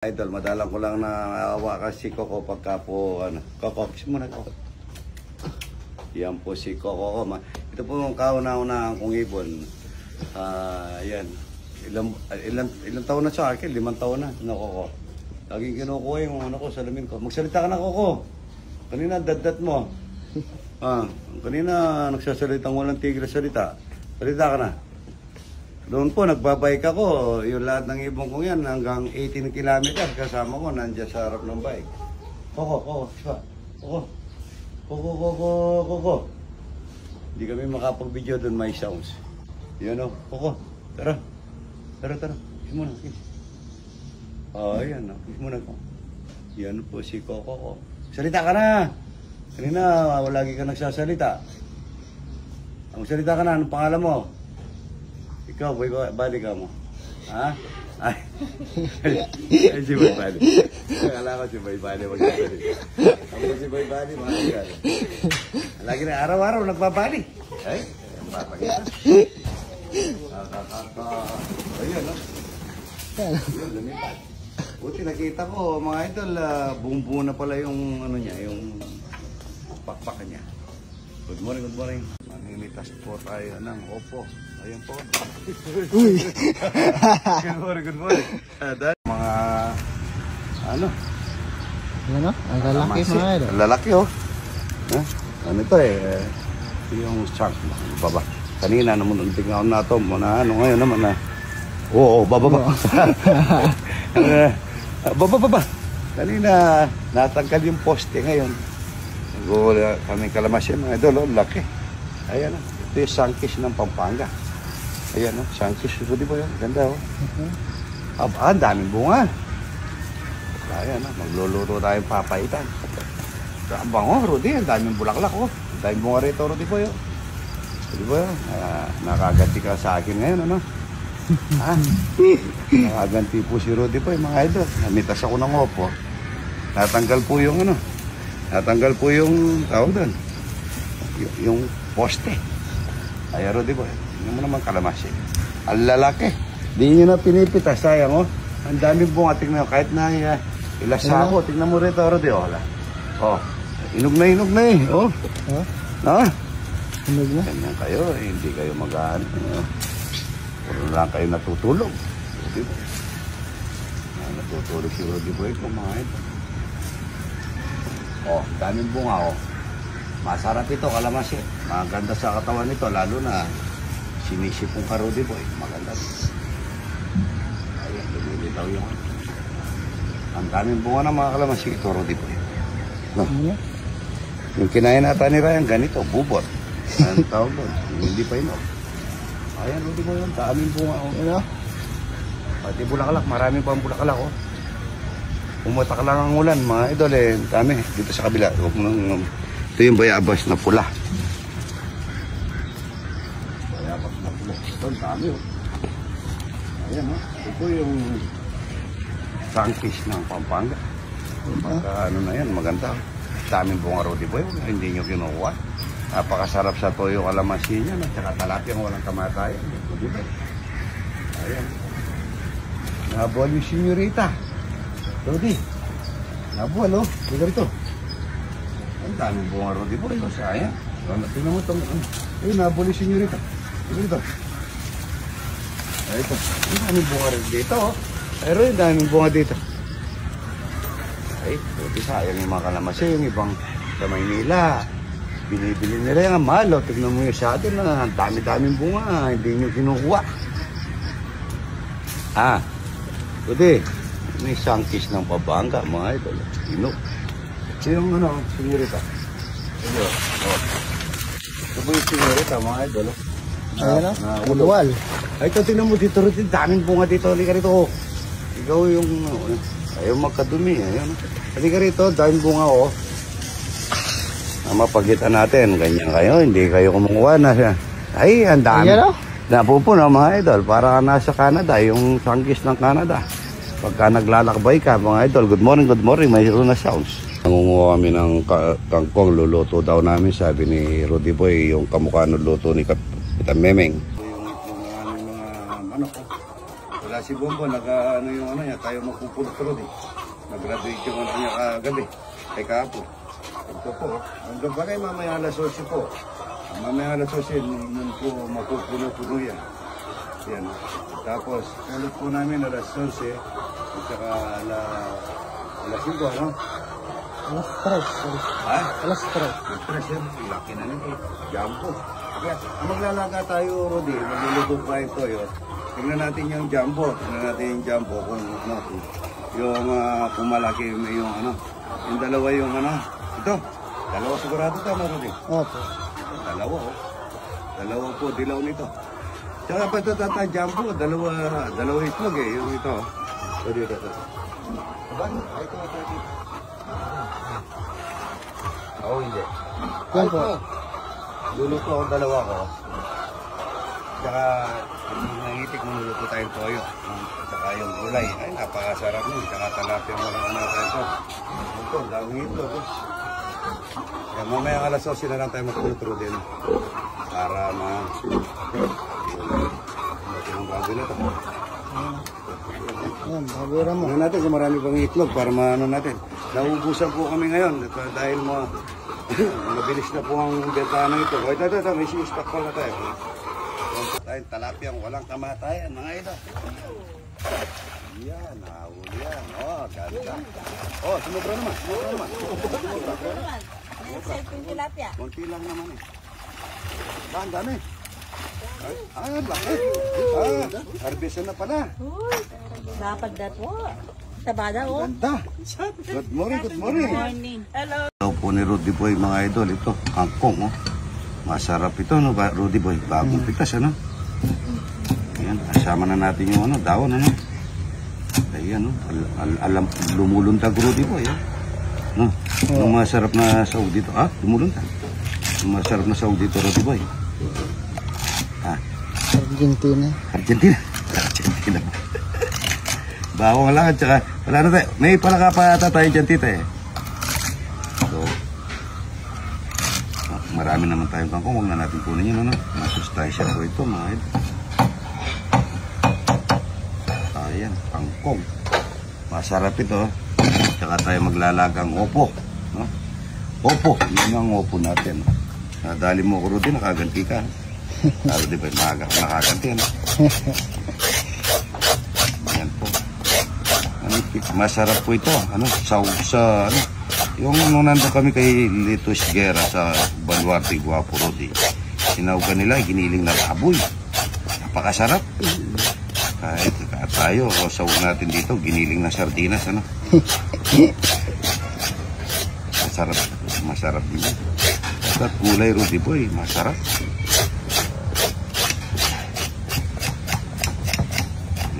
Idol, madalang ko lang na awa kasi Coco pagka po, Coco, kiss mo na Coco. Yan po si Coco. Ito po yung kauna-unahan kong ibon. Yan. Ilang taon na sa akin? 5 taon na. Coco. Laging kinukuha yung ko, salamin ko. Magsalita ka na, Coco. Kanina, dadat mo. Kanina, nagsasalitang walang tigil na salita. Salita ka na. Doon po, nagbabike ako. Yung lahat ng ibon kong yan, hanggang 18 kilometers kasama ko, nandiyan sa harap ng bike. Coco. Hindi kami makapag-video doon, may sounds. Yan o, Coco. Tara. Kiss mo na, kiss. Ayan o, kiss mo na ko. Yan po si Coco. Salita ka na! Kanina, lagi ka nagsasalita. Salita ka na, anong pangalan mo? Ikaw, balik ka mo. Ha? Ay, si Boy Bali. Akala ko si Boy Bali magsasalita. Ako si Boy Bali, mga lagi na araw-araw nagbabali. Ay, ang bata kita. Ayun, no? Ayun, lumipat. Buti nakita ko, mga idol, buong-buo na pala yung, niya, yung pakpakan niya. Good morning. Maninitas po tayo ng opo. Ayan po. Uy! Good morning. Mga, ang lalaki mga ito. Ang lalaki, oh. Ano ito yung chunk. Baba. Kanina naman, tingnan na ito. Ngayon naman na. Oo, baba. Baba. Kanina, natangkal yung poste ngayon. Nag-uula kami kalamasya, mga idol, laki. Ayan, ito yung sangkis ng Pampanga. Ayan, sangkis, di ba yun? Ganda, oh. Ang daming bunga. Ayan, magluluto tayong papaitan. Ang bango, Rudy, ang daming bulaklak, oh. Ang daming bunga rito, Rudy po yun. Di ba yun? Nakaganti ka sa akin ngayon, ano? Nakaganti po si Rudy po, yung mga idol. Namitas ako ng opo. Natanggal po yung, natanggal po yung tawag doon. Yung poste. Ay, Rudy boy. Hindi mo naman kalamas eh. Ang lalaki. Di nyo na pinipitas. Sayang, oh. Ang daming bunga. Tingnan mo. Kahit na ilasa ko. Tingnan mo rito, Rudy. Oh. Inog na eh. Oh. Inog na? Ganyan kayo. Hindi kayo mag-ano. Puro lang kayo natutulog. Rudy boy. Natutulog si Rudy boy. Kumain. Oh, daming bunga, oh. Masarap ito, kalamansi. Maganda sa katawan nito, lalo na sinisipong ka, Rudy boy. Maganda. Ayan, lumilitaw yung ang daming bunga ng mga kalamansi ito, Rudy boy. No? Yung kinain natin ni Ryan, ganito, bubot. Ang tawag doon, hindi pa yun, oh. Ayan, Rudy boy, yung daming bunga, oh. Pati bulaklak, marami pa ang bulaklak, oh. Umutak lang ang ulan, mga idol, dami. Dito sa kabila, ito yung bayabas na pula. Bayabas na pula. Ito, dami, oh. Ayan, oh. Ito yung sangkis ng Pampanga. Pagka na yan, maganda. Daming bunga, Rudy boy, hindi nyo kinukuha. Napakasarap sa toyo kalamansi niya, at saka talapyang walang kamatayan. Rudy boy. Ayan. Nabuhal yung senyorita. Rudy, nabuhal, oh. Liga rito. Ang daming bunga, Rudy boy. Sayang. Tingnan mo itong, nabuhal yung senyorita. Liga rito. Ito. Ang daming bunga rin dito, oh. Pero yung daming bunga dito. Ay, Rudy, sayang yung mga kalamansi. Yung ibang sa Maynila, binibili nila yung mahal, oh. Tignan mo yung sa atin, ang dami-daming bunga. Hindi nyo kinukuha. Rudy, may sangkis ng Pampanga, mga idol. Inog. Ito yung senyorita. Ito po yung senyorita, mga idol. Ayan, uluwal. Ay, ito, tingnan mo dito, Rudy. Daming bunga dito. Halika rito, oh. Ikaw yung, ayaw magkadumi. Ayan. Halika rito, daming bunga, oh. Mapagitan natin. Ganyan kayo, hindi kayo kumukuha na siya. Ay, ang dami. Napupuno, mga idol. Para ka nasa Canada, yung sangkis ng Canada. Pagka naglalakbay ka, mga idol, good morning, may na sounds. Nangunguha kami ng kangkong, luluto daw namin, sabi ni Rudy boy, yung kamukha ng luto ni Kapitan Memeng. Yung mga manok, wala si Bombo, ano yung ano niya, tayo magpupulot-pulot eh. Nag-graduate yung ano niya kagabi, kay kahapon. Ito po, hanggang pa kayo mamaya alas 8 po. Mamaya alas 8, nun po mapupuno-puno yan. Yan. Tapos, ulit po namin alas 11, at saka alas 5, ano? Alas 3. Ha? Alas 3. Siyempre, siyempre, laki na nito. Jumbo. Kaya, maglalaga tayo, Rudy, magluluto pa yung toyo. Tingnan natin yung jumbo. Tingnan natin yung jumbo kung ano, kung malaki yung ano. Yung dalawa yung ano. Ito, dalawa sigurado tama, Rudy. Opo. Dalawa, oh. Dalawa po, dilaw nito. Tsaka pa ito, tata, jumbo, dalawa itlog eh, yung ito. Sorry, ito. Ito. Oo, hindi. Yan po. Luluto ang dalawa ko. Tsaka, nangitik mo luluto tayong toyo. Tsaka yung gulay. Ay, napakasarap nun. Tsaka talapia mo lang ano tayo ito. Ito, dawang ito. Kaya mamaya alas 12 na lang tayo magpulutro din. Para ito yung bago na ito. Yan, babura mo. Ano natin kung marami pang itlog para maano natin. Nauubusan po kami ngayon dahil mabilis na po ang bentana ito. Ito, may stock call na tayo. Tayong talapiyang walang kamatayan, mga ito. Yan, nahuli yan. Oh, ganda. Oh, sumubra naman. Konti lang naman eh. Ang dami. Laki. Harvestan na pala. Dapat dat po. Tabada oh. Ganda. Good morning. Morning. Hello. Ito po ni Rudy Boy, mga idol. Ito, kangkong, oh. Masarap ito, no, Rudy Boy. Bagong pitas, ano? Ayan, kasama na natin yung ano, dawon, ano? Ayan, no? Alam, lumulundag, Rudy Boy, eh. No? Yung masarap na sahog dito. Ah, lumulundag. Yung masarap na sahog dito, Rudy Boy. Argentina. Bawang lang at saka, wala na tayo. May palakapata tayo dyan, tita eh. So, marami naman tayong kangkong. Huwag na natin kunin yun, ano? Masustansya po ito, mga ito. Ayan, kangkong. Masarap ito. Tsaka tayo maglalagang opo. No? Opo, yun ang opo natin. Nadali mo ko rin, nakaganti ka. Lalo di ba, nakaganti, ano? Ayan po. Masarap po ito, ano, sa ano, yung nung nandun kami kay Lito Sigera sa Baluarte, Guapo Rodi, sinawgan nila, giniling na baboy. Napakasarap. Kahit tayo, sawag natin dito, giniling na sardinas, ano. Masarap din. At gulay, Rodi Boy, masarap.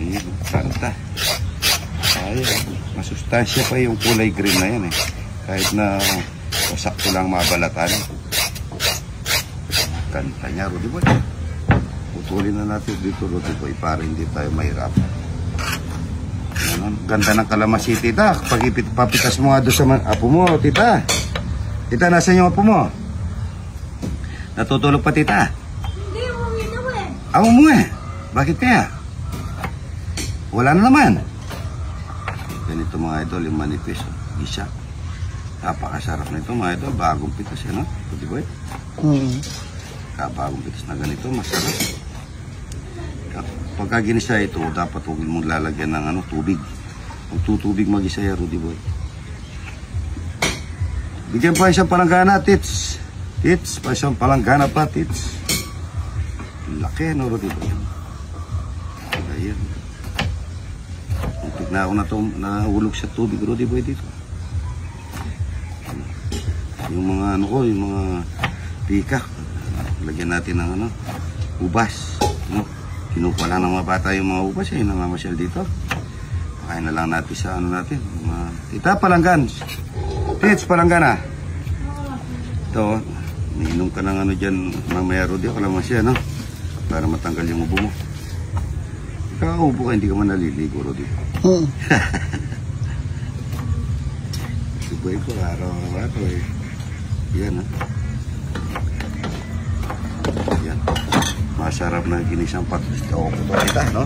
Ayun, kanta. Ayan, masustansya pa yung kulay green na yan eh. Kahit na sakto lang mabalatan. Kanta niya, Rudy Boy. Putulin na natin dito, Rudy Boy, para hindi tayo mahirap. Ayan, ganda ng kalamansi, tita. Pag papitas mo nga doon sa apo mo, tita. Tita, nasa yung apo mo? Natutulog pa, tita? Hindi, umuwi na eh. Ah, umuwi? Bakit kaya? Wala na naman. Ganito mga idol, yung manipis, isa. Napakasarap na ito mga idol, bagong pitas yan, no? Rudy Boy? Bagong pitas na ganito, masarap. Pagka ginisa ito, dapat huwag mong lalagyan ng ano, tubig. Kung tutubig mag-isa yan, Rudy Boy. Bigyan pa isang palanggana, tits. Tits, pa isang palanggana pa, tits. Laki, no, Rudy Boy? Ayan. Na ako na ito, nahulog sa tubig, Rudy Boy, dito. Yung mga ano ko, yung mga pikak, lagyan natin ng ano, ubas. No? Kinukuha lang ng mga bata yung mga ubas, eh, namamasyal dito. Pakain na lang natin sa ano natin. Tita, palanggan. Tits, palanggana. Ito, miinom ka ng ano dyan, mamaya, Rudy, kalamansi, ano? Para matanggal yung ubo mo. Kakaubo ka, hindi ka man naliligo, Rudy. Subay ko, araw-araw ito eh. Yan, ha? Yan. Masarap na ginisang patis. O, ito kita, no?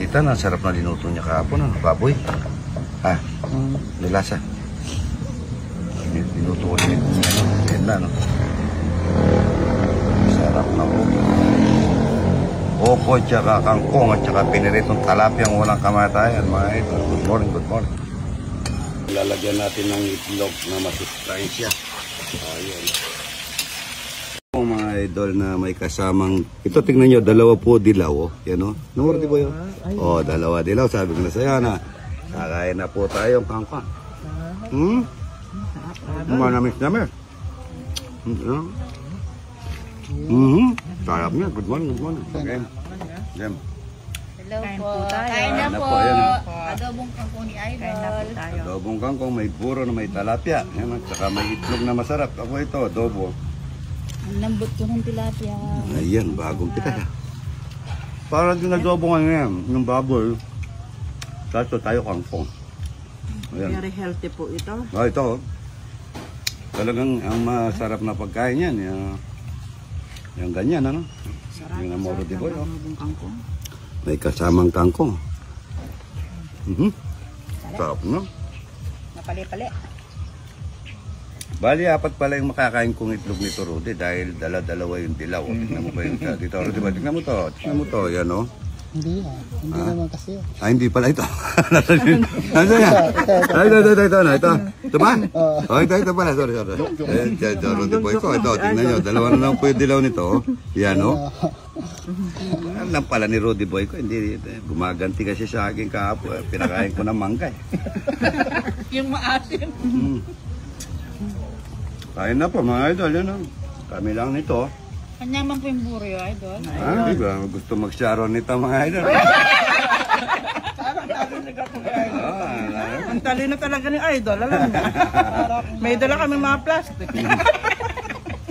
Kita na, sarap na linuto niya kahapon, ano, baboy. Ha? Nilasa. Linuto ko niya. Yan na, no? Sarap na po. Opo, tsaka kangkong, at tsaka piniritong talapyang walang kamatayan, mga idol. Good morning, good morning. Lalagyan natin ng itlog na masustansya. Ayan. Mga idol na may kasamang, ito tingnan nyo, dalawa po dilaw, oh. Yan, oh. Numero di ba yun? Oh, dalawa dilaw, sabi ko na sa'yo na. Kakain na po tayong kangkong. Manamis-namis. Sarap niya, good morning, good morning. Okay. Yan. Hello po. Kain na po. Ayan, oh. Adobong kangkong ni Idol. Kain na po tayo. Adobong kangkong, may puro na may talapya. Yan, at saka may itlog na masarap. Ako ito, adobo. Ang lambot ko ng tilapia. Ayan, bagong pita. Parang din adobo nga yan, yung baboy. Kaso tayo kangkong. Ayan. Very healthy po ito. Oh, ito. Talagang ang masarap na pagkain yan. Yung ganyan, ano? Sarap. Yung amoro di boy, oh. Adobong kangkong. May kasamang kangkong. Sarap, no? Napali-pali. Bali, apat pala yung makakain kong itlog nito, Rudy, dahil dala-dalawa yung dilaw. O, tingnan mo ba yung dito, Rudy, ba? Tingnan mo to. Tingnan mo to, yan, oh. Hindi Hindi naman kasi. Hindi pala ito. Ano yan? Ito. Ito ba? Oh, ito pala. Sorry. Ito, Rudy po ito. Ito, tingnan nyo. Dalawa na lang po yung dilaw nito. Yan, oh. Alam lang pala ni Rudy Boy ko. Hindi, gumaganti kasi sa akin kahapon. Pinakain ko ng mangga. Yung maasin. Kain na po, mga idol. Yan, oh. Kami lang nito. Kanya man po yung buryo, Idol. Di ba? Gusto mag-sharon nito, mga idol. Ang talino talaga ni Idol, alam mo. May dala kami mga plastic.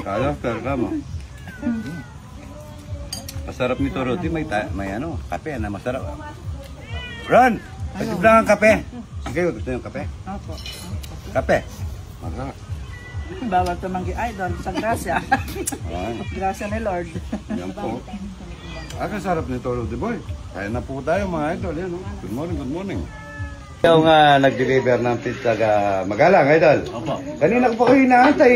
Kaya, talaga mo. Masarap nito, Rudy. May ano, kape na masarap. Ron! Pagkiblang ang kape. Sige, gusto yung kape? Opo. Kape. Masarap. Bawal tumanggi Idol sa grasya. Ay, Grasya ni Lord. yan po. Ang sarap nito, Rudy Boy. Kaya na po tayo, mga idol. Yan, oh. Good morning, good morning. Yung nag-deliver ng pizza Magalang, idol. Opo. Kanina ko pa kayo inaantay.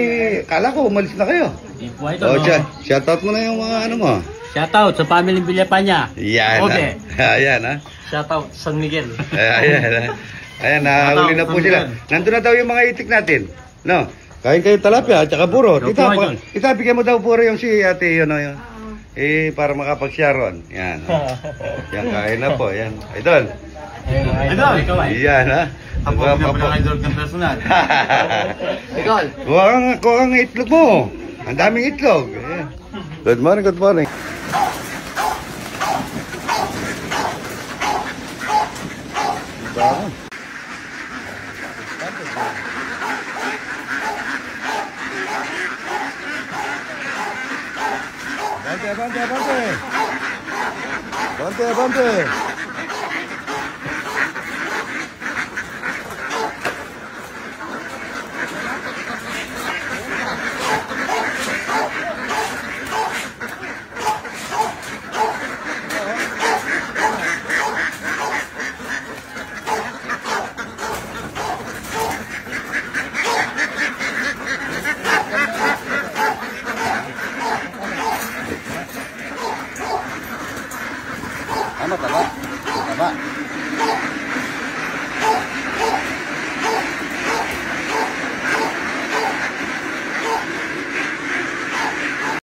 Kala ko, umalis na kayo. Hindi po ito, Oh, no? shoutout mo na yung mga ano mo. Shoutout sa family Villapanya. Yan. Okay. Ayan, ha. Shoutout San Miguel. Ayan, ayan, nahuli na po sila. Nandun na daw yung mga itik natin. No? Kain kayo talapia at saka puro. Tita, bigyan mo daw puro yung si ate, yun, yun. Para makapag-sharon. Yan. Yan, kain na po. Yan. Idol. Idol, ikaw ay. Yan, ha. Ako ang idol ng personal. Idol. Kuha kang itlog mo. Ang daming itlog. Ayan. Good morning, good morning. Abante.